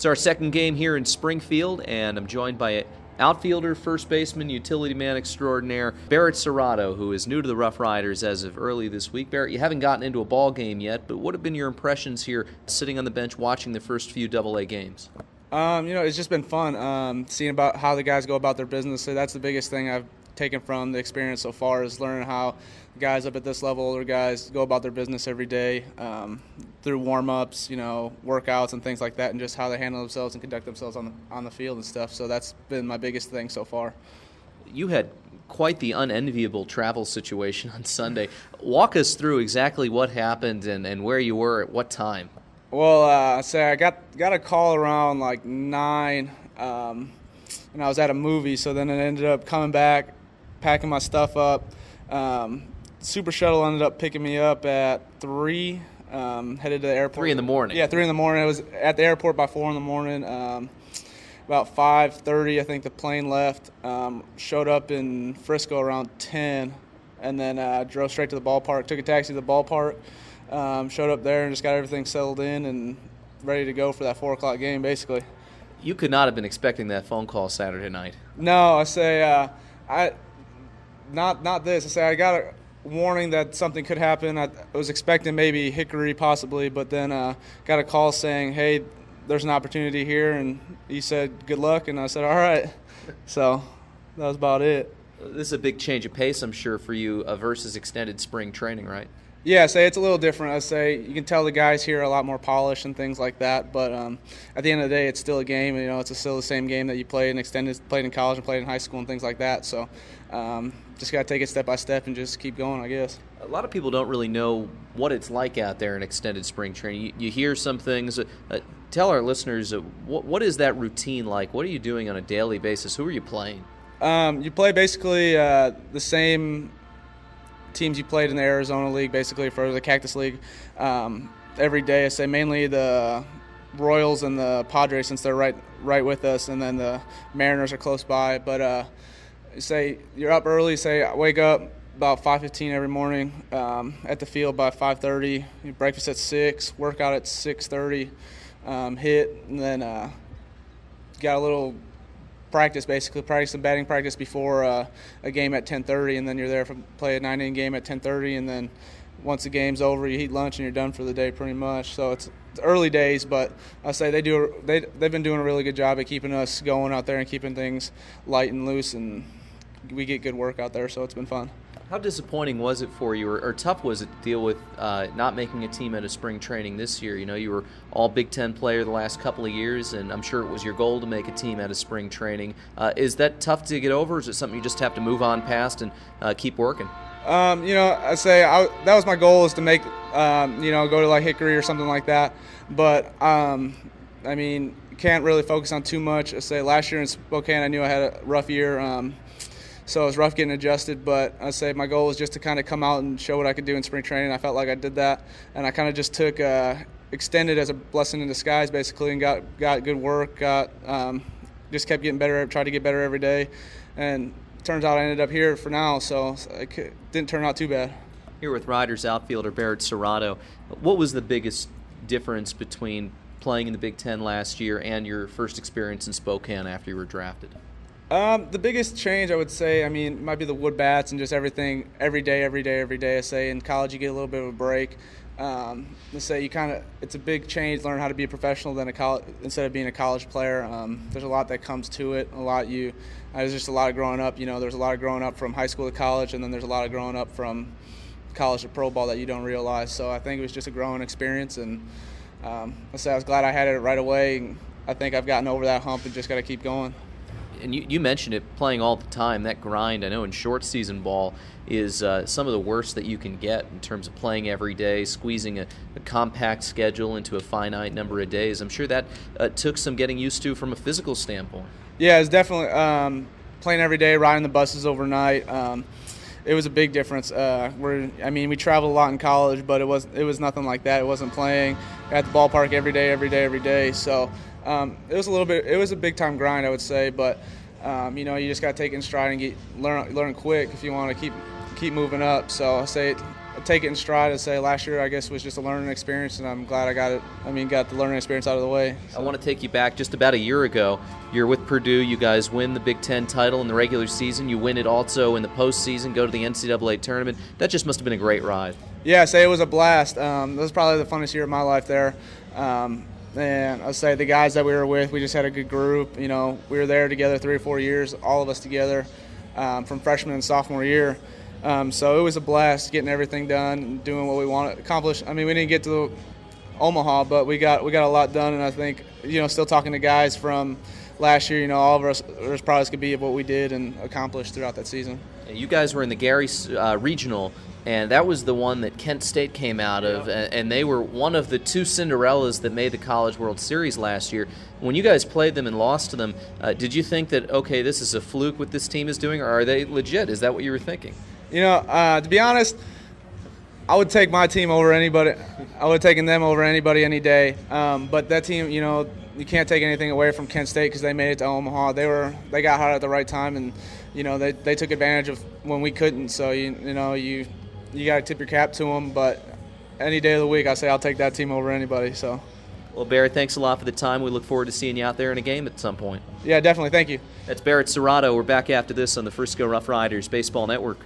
It's our second game here in Springfield, and I'm joined by outfielder, first baseman, utility man extraordinaire, Barrett Serrato, who is new to the RoughRiders as of early this week. Barrett, you haven't gotten into a ball game yet, but what have been your impressions here sitting on the bench watching the first few AA games? It's just been fun seeing about how the guys go about their business. So that's the biggest thing I've taken from the experience so far, is learning how guys up at this level, older guys, go about their business every day through warm-ups, workouts and things like that, and just how they handle themselves and conduct themselves on the field and stuff. So that's been my biggest thing so far. You had quite the unenviable travel situation on Sunday. Walk us through exactly what happened and where you were at what time. Well, I got a call around like 9, and I was at a movie, so then I ended up coming back, packing my stuff up. Super Shuttle ended up picking me up at 3, headed to the airport. 3 in the morning? Yeah, 3 in the morning. I was at the airport by 4 in the morning. About 5:30, I think the plane left. Showed up in Frisco around 10, and then drove straight to the ballpark, took a taxi to the ballpark. Showed up there and just got everything settled in and ready to go for that 4 o'clock game, basically. You could not have been expecting that phone call Saturday night. No, not this. I got a warning that something could happen. I was expecting maybe Hickory possibly, but then got a call saying, hey, there's an opportunity here, and he said, good luck, and I said, all right. So that was about it. This is a big change of pace, I'm sure, for you versus extended spring training, right? Yeah, it's a little different. You can tell the guys here are a lot more polished and things like that. But at the end of the day, it's still a game. It's still the same game that you played in college and played in high school and things like that. So just got to take it step by step and just keep going, I guess. A lot of people don't really know what it's like out there in extended spring training. You hear some things. Tell our listeners, what is that routine like? What are you doing on a daily basis? Who are you playing? You play basically the same teams you played in the Arizona League, basically for the Cactus League, every day. Mainly the Royals and the Padres, since they're right with us, and then the Mariners are close by. But you're up early. I wake up about 5:15 every morning, at the field by 5:30. Breakfast at 6, workout at 6:30, hit, and then got a little practice some batting practice before a game at 10:30, and then you're there for play a 9-inning game at 10:30, and then once the game's over, you eat lunch and you're done for the day pretty much. So it's early days, but I say they've been doing a really good job at keeping us going out there and keeping things light and loose, and we get good work out there, so it's been fun. How disappointing was it for you, or tough was it to deal with not making a team out of spring training this year? You were all Big Ten player the last couple of years, and I'm sure it was your goal to make a team out of spring training. Is that tough to get over, or is it something you just have to move on past and keep working? That was my goal, is to make, go to like Hickory or something like that. But, you can't really focus on too much. Last year in Spokane, I knew I had a rough year. So it was rough getting adjusted, but my goal was just to kind of come out and show what I could do in spring training. I felt like I did that, and I kind of just took extended as a blessing in disguise, basically, and got good work, just kept getting better, tried to get better every day, and turns out I ended up here for now, so it didn't turn out too bad. Here with Riders outfielder Barrett Serrato, what was the biggest difference between playing in the Big Ten last year and your first experience in Spokane after you were drafted? The biggest change, I would say, might be the wood bats and just everything every day. In college, you get a little bit of a break. It's a big change, learn how to be a professional instead of being a college player. There's a lot that comes to it. There's just a lot of growing up. There's a lot of growing up from high school to college, and then there's a lot of growing up from college to pro ball that you don't realize. So I think it was just a growing experience, and I was glad I had it right away. And I think I've gotten over that hump and just got to keep going. And you mentioned it, playing all the time, that grind, I know in short season ball is some of the worst that you can get in terms of playing every day, squeezing a compact schedule into a finite number of days. I'm sure that took some getting used to from a physical standpoint. Yeah, it's definitely playing every day, riding the buses overnight. It was a big difference. We traveled a lot in college, but it was nothing like that. It wasn't playing at the ballpark every day. So it was a big time grind, I would say, but you just got to take it in stride and learn quick if you want to keep moving up. So I say take it in stride and say last year I guess was just a learning experience, and I'm glad I got it. Got the learning experience out of the way. So. I want to take you back just about a year ago. You're with Purdue. You guys win the Big Ten title in the regular season. You win it also in the postseason, go to the NCAA tournament. That just must have been a great ride. Yeah, it was a blast. That was probably the funnest year of my life there. And I'll say the guys that we were with, we just had a good group. We were there together 3 or 4 years, all of us together, from freshman and sophomore year. So it was a blast getting everything done and doing what we wanted to accomplish. We didn't get to Omaha, but we got a lot done, and I think, still talking to guys from last year, all of us are proud as could be of what we did and accomplished throughout that season. You guys were in the Gary Regional, and that was the one that Kent State came out of, and they were one of the 2 Cinderellas that made the College World Series last year. When you guys played them and lost to them, did you think that, okay, this is a fluke what this team is doing, or are they legit? Is that what you were thinking? To be honest, I would take my team over anybody. I would have taken them over anybody any day. But that team, you can't take anything away from Kent State because they made it to Omaha. They got hot at the right time, and they took advantage of when we couldn't. So you got to tip your cap to them. But any day of the week, I say I'll take that team over anybody. So. Well, Barrett, thanks a lot for the time. We look forward to seeing you out there in a game at some point. Yeah, definitely. Thank you. That's Barrett Serrato. We're back after this on the Frisco RoughRiders Baseball Network.